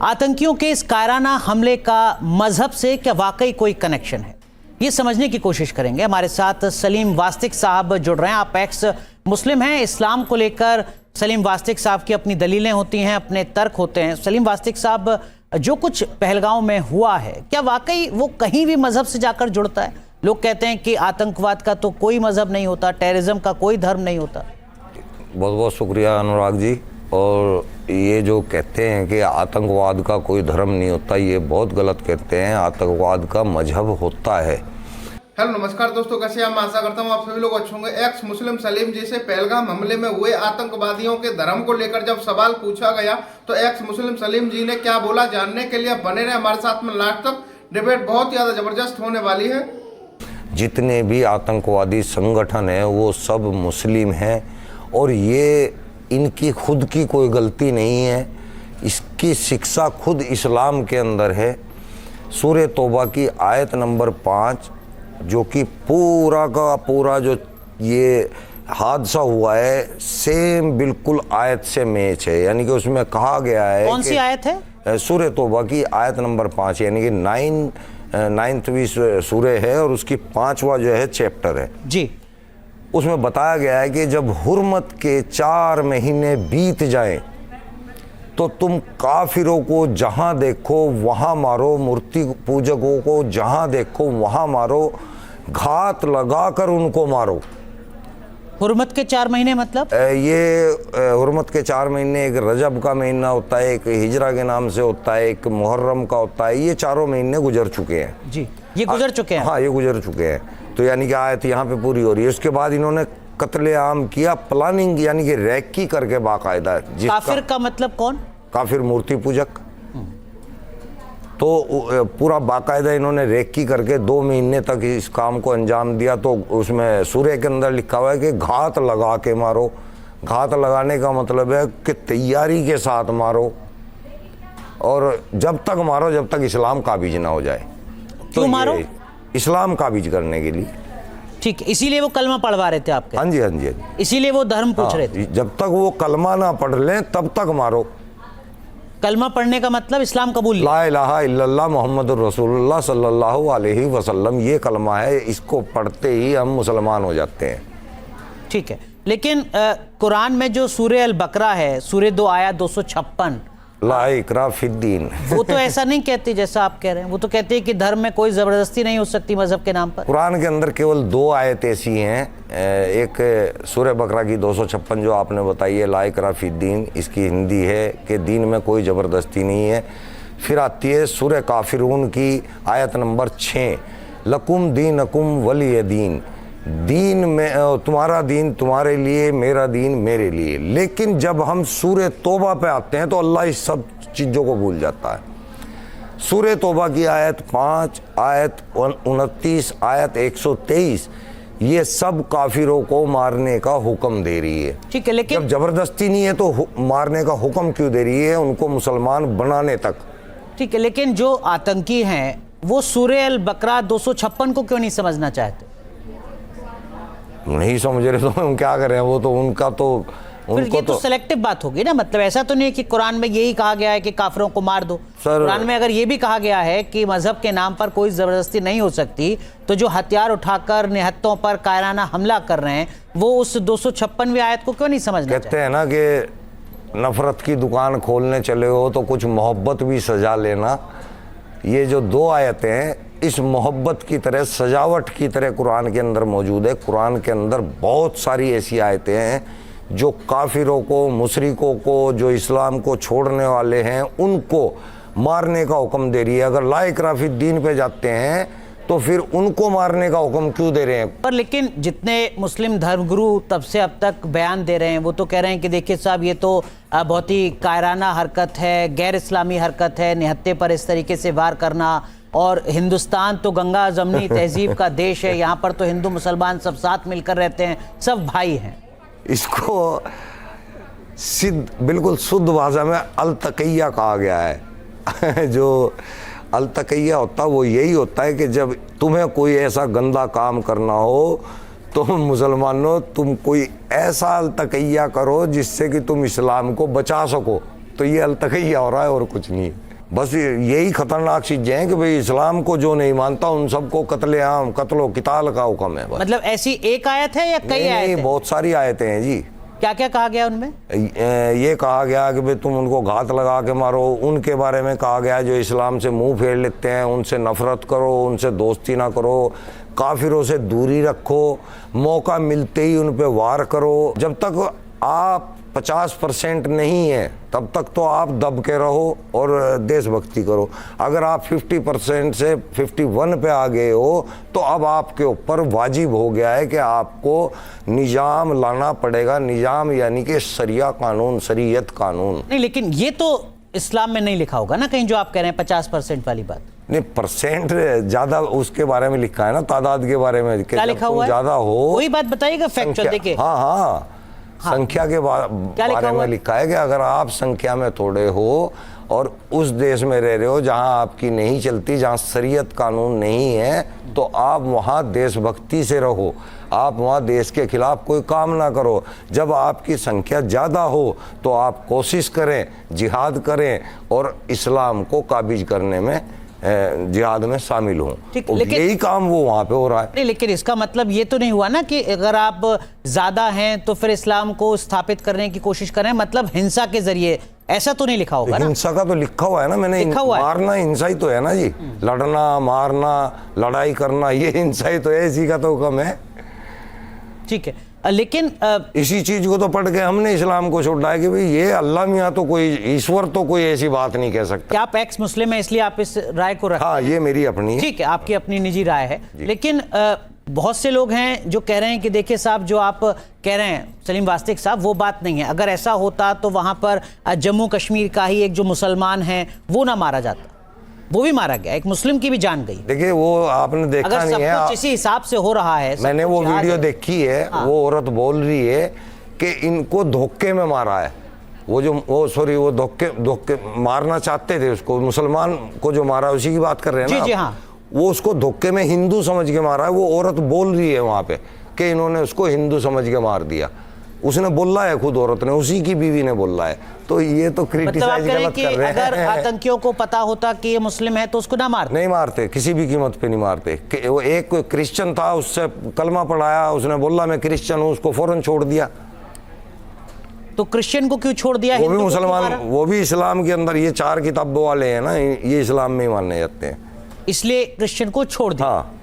आतंकियों के इस कायराना हमले का मजहब से क्या वाकई कोई कनेक्शन है, ये समझने की कोशिश करेंगे। हमारे साथ सलीम वास्तिक साहब जुड़ रहे हैं। आप एक्स मुस्लिम हैं। इस्लाम को लेकर सलीम वास्तिक साहब की अपनी दलीलें होती हैं, अपने तर्क होते हैं। सलीम वास्तिक साहब, जो कुछ पहलगांव में हुआ है, क्या वाकई वो कहीं भी मजहब से जाकर जुड़ता है? लोग कहते हैं कि आतंकवाद का तो कोई मजहब नहीं होता, टेररिज्म का कोई धर्म नहीं होता। बहुत बहुत शुक्रिया अनुराग जी। और ये जो कहते हैं कि आतंकवाद का कोई धर्म नहीं होता, ये बहुत गलत कहते हैं। आतंकवाद का मजहब होता है। हेलो नमस्कार दोस्तों, कैसे हैं? मैं आशा करता हूँ आप सभी लोग अच्छे होंगे। एक्स मुस्लिम सलीम जी से पहलगाम हमले में हुए आतंकवादियों के धर्म को लेकर जब सवाल पूछा गया तो एक्स मुस्लिम सलीम जी ने क्या बोला, जानने के लिए बने रहे हमारे साथ में लास्ट तक। डिबेट बहुत ज़्यादा जबरदस्त होने वाली है। जितने भी आतंकवादी संगठन हैं वो सब मुस्लिम हैं और ये इनकी खुद की कोई गलती नहीं है। इसकी शिक्षा खुद इस्लाम के अंदर है। सूरह तौबा की आयत नंबर 5, जो कि पूरा का पूरा जो ये हादसा हुआ है सेम बिल्कुल आयत से मैच है। यानी कि उसमें कहा गया है, कौन सी आयत है? सूरह तौबा की आयत नंबर 5, यानी कि 9वीं सूरह है और उसकी 5वां जो है चैप्टर है जी। उसमें बताया गया है कि जब हुर्मत के 4 महीने बीत जाएं तो तुम काफिरों को जहां देखो वहां मारो, मूर्ति पूजकों को जहां देखो वहां मारो, घात लगाकर उनको मारो। हुर्मत के 4 महीने मतलब? ये हुर्मत के 4 महीने एक रजब का महीना होता है, एक हिजरा के नाम से होता है, एक मुहर्रम का होता है। ये चारों महीने गुजर चुके हैं जी, ये गुजर चुके हैं। हाँ, ये गुजर चुके हैं। तो यानी कि आयत यहाँ पे पूरी हो रही है। उसके बाद इन्होंने कत्ले आम किया, प्लानिंग यानी कि रैकी करके बाकायदा। काफिर का मतलब कौन? काफिर मूर्ति पूजक। तो पूरा बाकायदा इन्होंने रेकी करके 2 महीने तक इस काम को अंजाम दिया। तो उसमें सूर्य के अंदर लिखा हुआ है कि घात लगा के मारो। घात लगाने का मतलब है कि तैयारी के साथ मारो और जब तक मारो जब तक इस्लाम काबिज ना हो जाए। क्यों मारो? इस्लाम काबिज करने के लिए। ठीक, इसीलिए वो कलमा पढ़वा रहे थे आपके? हाँ जी, हाँ जी। इसीलिए वो धर्म पूछ रहे थे। जब तक वो कलमा ना पढ़ लें तब तक मारो। कलमा पढ़ने का मतलब इस्लाम कबूल। ला इलाहा इल्लल्लाह मुहम्मदुर रसूलुल्लाह सल्लल्लाहु अलैहि वसल्लम, ये कलमा है। इसको पढ़ते ही हम मुसलमान हो जाते हैं। ठीक है, लेकिन कुरान में जो सूरह अल बकरा है, सूरह 2 आयत 256, ला इकरा फिद्दीन, वो तो ऐसा नहीं कहती जैसा आप कह रहे हैं। वो तो कहते हैं कि धर्म में कोई जबरदस्ती नहीं हो सकती मजहब के नाम पर। कुरान के अंदर केवल 2 आयत ऐसी हैं। एक सूरह बकरा की 256 जो आपने बताई है, ला इकरा फिद्दीन, इसकी हिंदी है कि दीन में कोई ज़बरदस्ती नहीं है। फिर आती है सूरह काफिरून की आयत नंबर 6, लकुम दीनकुम वलिय दीन, दीन में तुम्हारा दीन तुम्हारे लिए, मेरा दीन मेरे लिए। लेकिन जब हम सूरह तौबा पे आते हैं तो अल्लाह इस सब चीज़ों को भूल जाता है। सूरह तौबा की आयत 5, आयत 29, आयत 123, ये सब काफिरों को मारने का हुक्म दे रही है। ठीक है, लेकिन जब जबरदस्ती नहीं है तो मारने का हुक्म क्यों दे रही है? उनको मुसलमान बनाने तक। ठीक है, लेकिन जो आतंकी हैं वो सूरह अल बकरा 256 को क्यों नहीं समझना चाहते? नहीं समझ रहे तो हम क्या करें? वो तो उनका तो फिर ये तो सेलेक्टिव बात होगी ना। मतलब ऐसा तो नहीं है कि कुरान में यही कहा गया है कि काफिरों को मार दो। कुरान में अगर ये भी कहा गया है कि मजहब के नाम पर कोई जबरदस्ती नहीं हो सकती, तो जो हथियार उठाकर निहत्तों पर कायराना हमला कर रहे हैं वो उस 256वीं आयत को क्यों नहीं समझना चाहते? कहते हैं ना कि नफरत की दुकान खोलने चले हो तो कुछ मोहब्बत भी सजा लेना। ये जो 2 आयतें हैं इस मोहब्बत की तरह, सजावट की तरह कुरान के अंदर मौजूद है। कुरान के अंदर बहुत सारी ऐसी आयतें हैं जो काफिरों को, मुशरिकों को, जो इस्लाम को छोड़ने वाले हैं, उनको मारने का हुक्म दे रही है। अगर ला इकरा फिद्दीन पे जाते हैं तो फिर उनको मारने का हुक्म क्यों दे रहे हैं? पर लेकिन जितने मुस्लिम धर्मगुरु तब से अब तक बयान दे रहे हैं वो तो कह रहे हैं कि देखिए साहब, ये तो बहुत ही कायराना हरकत है, गैर इस्लामी हरकत है, निहत्ते पर इस तरीके से वार करना। और हिंदुस्तान तो गंगा जमनी तहजीब का देश है, यहाँ पर तो हिंदू मुसलमान सब साथ मिलकर रहते हैं, सब भाई हैं। इसको बिल्कुल शुद्ध भाषा में अल-तक़िया कहा गया है। जो अल-तक़िया होता है वो यही होता है कि जब तुम्हें कोई ऐसा गंदा काम करना हो तो मुसलमानों तुम कोई ऐसा अल-तक़िया करो जिससे कि तुम इस्लाम को बचा सको। तो ये अल-तक़िया हो रहा है और कुछ नहीं। बस यही खतरनाक चीजें हैं कि भाई इस्लाम को जो नहीं मानता उन सबको कत्लेआम कत्लो किताल का हुक्म है बस। मतलब ऐसी एक आयत है या कई नहीं, आयत है? बहुत सारी आयतें हैं जी। क्या क्या कहा गया उनमें? ये कहा गया कि भाई तुम उनको घात लगा के मारो, उनके बारे में कहा गया जो इस्लाम से मुंह फेर लेते हैं उनसे नफरत करो, उनसे दोस्ती ना करो, काफिरों से दूरी रखो, मौका मिलते ही उन पे वार करो। जब तक आप 50% नहीं है तब तक तो आप दब के रहो और देशभक्ति करो। अगर आप 50% से 51 पे आ गए हो तो अब आपके ऊपर वाजिब हो गया है कि आपको निजाम लाना पड़ेगा। निजाम यानी कि शरिया कानून, शरीयत कानून। नहीं, लेकिन ये तो इस्लाम में नहीं लिखा होगा ना कहीं, जो आप कह रहे हैं 50% वाली बात। नहीं, परसेंट ज्यादा उसके बारे में लिखा है ना, तादाद के बारे में क्या लिखा हुआ है? ज्यादा हो वही बात बताइएगा फैक्चुअल। देखिए, हाँ, संख्या के बारे में लिखा है कि अगर आप संख्या में थोड़े हो और उस देश में रह रहे हो जहां आपकी नहीं चलती, जहां शरीयत कानून नहीं है, तो आप वहां देशभक्ति से रहो, आप वहां देश के खिलाफ कोई काम ना करो। जब आपकी संख्या ज़्यादा हो तो आप कोशिश करें, जिहाद करें और इस्लाम को काबिज करने में जिहाद में शामिल हूँ। लेकिन यही काम वो वहाँ पे हो रहा है। नहीं, लेकिन इसका मतलब ये तो नहीं हुआ ना कि अगर आप ज्यादा हैं तो फिर इस्लाम को स्थापित करने की कोशिश करें, मतलब हिंसा के जरिए, ऐसा तो नहीं लिखा होगा ना? हिंसा का तो लिखा हुआ है ना मैंने, मारना हिंसा ही तो है ना जी। लड़ना, मारना, लड़ाई करना, ये हिंसा ही तो है, इसी का तो हुक्म है। ठीक है, लेकिन इसी चीज को तो पढ़ के हमने इस्लाम को छोड़ा है कि भाई ये अल्लाह मियाँ तो कोई ईश्वर तो कोई ऐसी बात नहीं कह सकता। क्या आप एक्स मुस्लिम है इसलिए आप इस राय को रखें? हाँ, ये मेरी अपनी, ठीक है, आपकी अपनी निजी राय है। लेकिन बहुत से लोग हैं जो कह रहे हैं कि देखिए साहब, जो आप कह रहे हैं सलीम वास्तिक साहब, वो बात नहीं है। अगर ऐसा होता तो वहां पर जम्मू कश्मीर का ही एक जो मुसलमान है वो ना मारा जाता, वो भी मारा गया, एक मुस्लिम की भी जान गई। देखिए वो आपने देखा अगर नहीं है, सब कुछ इसी हिसाब से हो रहा है। मैंने वो वीडियो देखी है। हाँ। वो औरत बोल रही है कि इनको धोखे में मारा है। वो धोखे मारना चाहते थे उसको, मुसलमान को जो मारा उसी की बात कर रहे हैं ना। जी हाँ, वो उसको धोखे में हिंदू समझ के मारा है। वो औरत बोल रही है वहां पे कि इन्होंने उसको हिंदू समझ के मार दिया। उसने बोला है, खुद औरत ने, उसी की बीवी ने बोला है। तो ये तो क्रिटिसाइज गलत कर रहे हैं। अगर आतंकियों को पता होता कि ये मुस्लिम है तो उसको ना मारते? नहीं मारते, किसी भी कीमत पे नहीं मारते। वो एक क्रिश्चियन था, उससे कलमा पढ़ाया, उसने बोला मैं क्रिश्चियन हूँ, उसको फौरन छोड़ दिया। तो क्रिश्चियन को क्यों छोड़ दिया? वो भी मुसलमान, वो भी इस्लाम के अंदर, ये 4 किताबों वाले हैं ना, ये इस्लाम में ही मानने जाते हैं, इसलिए क्रिश्चियन को छोड़ दिया। हाँ,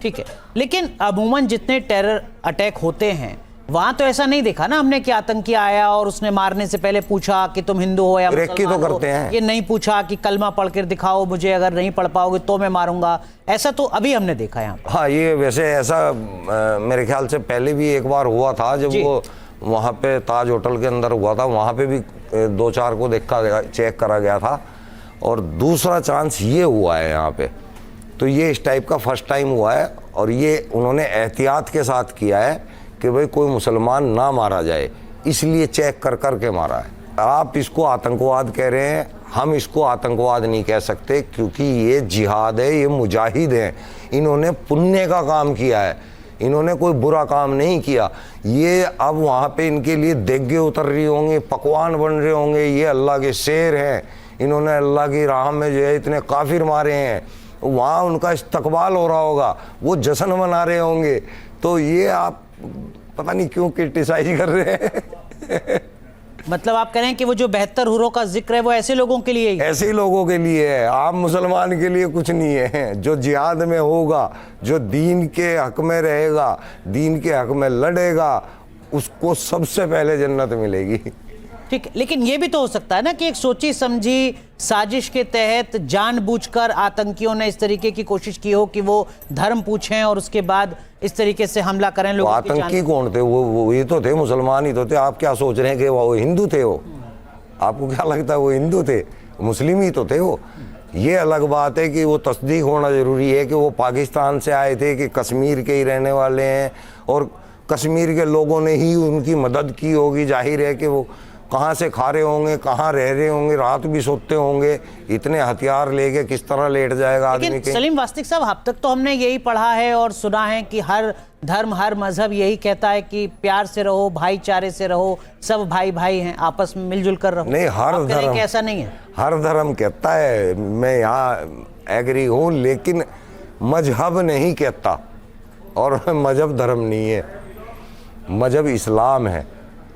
ठीक है। लेकिन अमूमन जितने टेरर अटैक होते हैं वहां तो ऐसा नहीं देखा ना हमने कि आतंकी आया और उसने मारने से पहले पूछा कि तुम हिंदू हो या मुसलमान तो करते हैं। ये नहीं पूछा कि कलमा पढ़ कर दिखाओ मुझे, अगर नहीं पढ़ पाओगे तो मैं मारूंगा। ऐसा तो अभी हमने देखा यहाँ। हाँ, ये वैसे ऐसा मेरे ख्याल से पहले भी एक बार हुआ था, जब वो वहाँ पे ताज होटल के अंदर हुआ था। वहाँ पे भी 2-4 को देखा गया, चेक करा गया था। और दूसरा चांस ये हुआ है यहाँ पे, तो ये इस टाइप का फर्स्ट टाइम हुआ है। और ये उन्होंने एहतियात के साथ किया है कि भाई कोई मुसलमान ना मारा जाए, इसलिए चेक कर कर के मारा है। आप इसको आतंकवाद कह रहे हैं, हम इसको आतंकवाद नहीं कह सकते, क्योंकि ये जिहाद है, ये मुजाहिद हैं। इन्होंने पुण्य का काम किया है, इन्होंने कोई बुरा काम नहीं किया। ये अब वहाँ पे इनके लिए देगे उतर रही होंगी, पकवान बन रहे होंगे, ये अल्लाह के शेर हैं, इन्होंने अल्लाह की राह में जो है इतने काफिर मारे हैं, वहाँ उनका इस्तकबाल हो रहा होगा, वो जश्न मना रहे होंगे। तो ये आप पता नहीं क्यों क्रिटिसाइज कर रहे हैं। मतलब आप कह रहे हैं कि वो जो 72 हुरों का जिक्र है वो ऐसे लोगों के लिए ही? ऐसे ही लोगों के लिए है, आम मुसलमान के लिए कुछ नहीं है। जो जिहाद में होगा, जो दीन के हक में रहेगा, दीन के हक में लड़ेगा, उसको सबसे पहले जन्नत मिलेगी। ठीक है, लेकिन ये भी तो हो सकता है ना कि एक सोची समझी साजिश के तहत जानबूझकर आतंकियों ने इस तरीके की कोशिश की हो कि वो धर्म पूछें और उसके बाद इस तरीके से हमला करें लोगों की जान। आतंकी कौन थे? वो ये तो थे, मुसलमान ही तो थे। आप क्या सोच रहे हैं कि वो हिंदू थे? वो आपको क्या लगता है वो हिंदू थे? मुस्लिम ही तो थे वो। ये अलग बात है कि वो तस्दीक होना जरूरी है कि वो पाकिस्तान से आए थे, कि कश्मीर के ही रहने वाले हैं और कश्मीर के लोगों ने ही उनकी मदद की होगी। जाहिर है कि वो कहाँ से खा रहे होंगे, कहाँ रह रहे होंगे, रात भी सोते होंगे, इतने हथियार लेके किस तरह लेट जाएगा आदमी लेकिन के। सलीम वास्तिक साहब, अब तक तो हमने यही पढ़ा है और सुना है कि हर धर्म, हर मजहब यही कहता है कि प्यार से रहो, भाईचारे से रहो, सब भाई भाई हैं, आपस में मिलजुल कर रहो। नहीं, हर आप कह रहे हैं धर्म कि ऐसा नहीं है। हर धर्म कहता है, मैं यहाँ एग्री हूँ, लेकिन मजहब नहीं कहता, और मजहब धर्म नहीं है। मजहब इस्लाम है,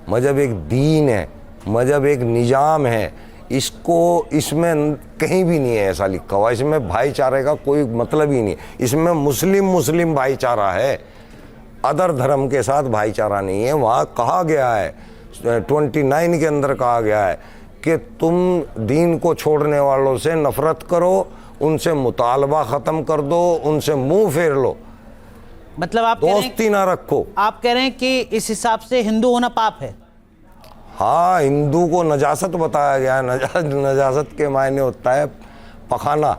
मजहब एक दीन है, मजहब एक निज़ाम है। इसमें कहीं भी नहीं है ऐसा लिखा हुआ, इसमें भाईचारे का कोई मतलब ही नहीं। इसमें मुस्लिम भाईचारा है, अदर धर्म के साथ भाईचारा नहीं है। वहाँ कहा गया है 29 के अंदर कहा गया है कि तुम दीन को छोड़ने वालों से नफरत करो, उनसे मुतालबा ख़त्म कर दो, उनसे मुंह फेर लो, मतलब आप कह रहे हैं, दोस्ती ना रखो। आप कह रहे हैं कि इस हिसाब से हिंदू होना पाप है। हाँ, हिंदू को नजासत बताया गया है। नजासत के मायने होता है पखाना,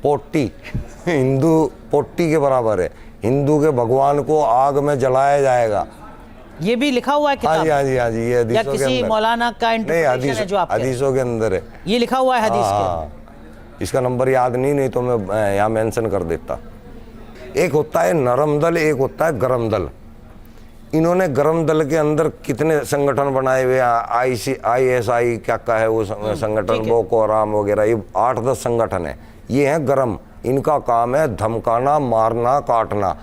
पोटी। हिंदू पोटी के बराबर है। हिंदू के भगवान को आग में जलाया जाएगा। ये भी लिखा हुआ है हाँ किताब जी, हाँ जी, हाँ जी, ये या हदीसों के किसी अंदर। मौलाना का नहीं, इंटरप्रिटेशन है जो आप कह रहे हैं? हदीसों के अंदर है, ये लिखा हुआ है हदीस के अंदर। हाँ, इसका नंबर याद नहीं तो मैं यहाँ मेंशन कर देता। एक होता है नरम दल, एक होता है गरम दल। इन्होंने गरम दल के अंदर कितने संगठन बनाए हुए हैं, ISI क्या है वो संगठन, बोको हराम वगैरह, ये 8-10 संगठन है। ये हैं गरम, इनका काम है धमकाना, मारना, काटना।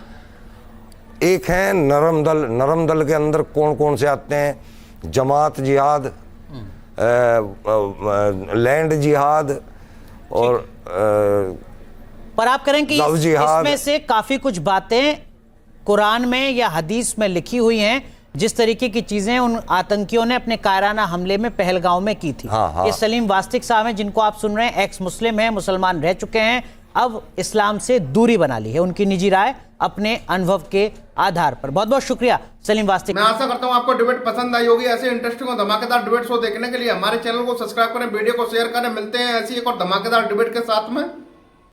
एक है नरम दल। नरम दल के अंदर कौन कौन से आते हैं? जमात जिहाद, लैंड जिहाद, और पर आप करें कि लव जिहाद। इसमें से काफी कुछ बातें कुरान में या हदीस में लिखी हुई हैं, जिस तरीके की चीजें उन आतंकियों ने अपने कायराना हमले में पहलगांव में की थी। हाँ, हाँ। ये सलीम वास्तिक साहब हैं, जिनको आप सुन रहे हैं, एक्स मुस्लिम हैं, मुसलमान रह चुके हैं, अब इस्लाम से दूरी बना ली है। उनकी निजी राय अपने अनुभव के आधार पर। बहुत बहुत शुक्रिया सलीम वास्तिक। मैं आशा करता हूं आपको डिबेट पसंद आई होगी। ऐसे इंटरेस्टिंग और धमाकेदार डिबेट शो देखने के लिए हमारे चैनल को सब्सक्राइब करें, वीडियो को शेयर करें। मिलते हैं ऐसी एक और धमाकेदार डिबेट के साथ में।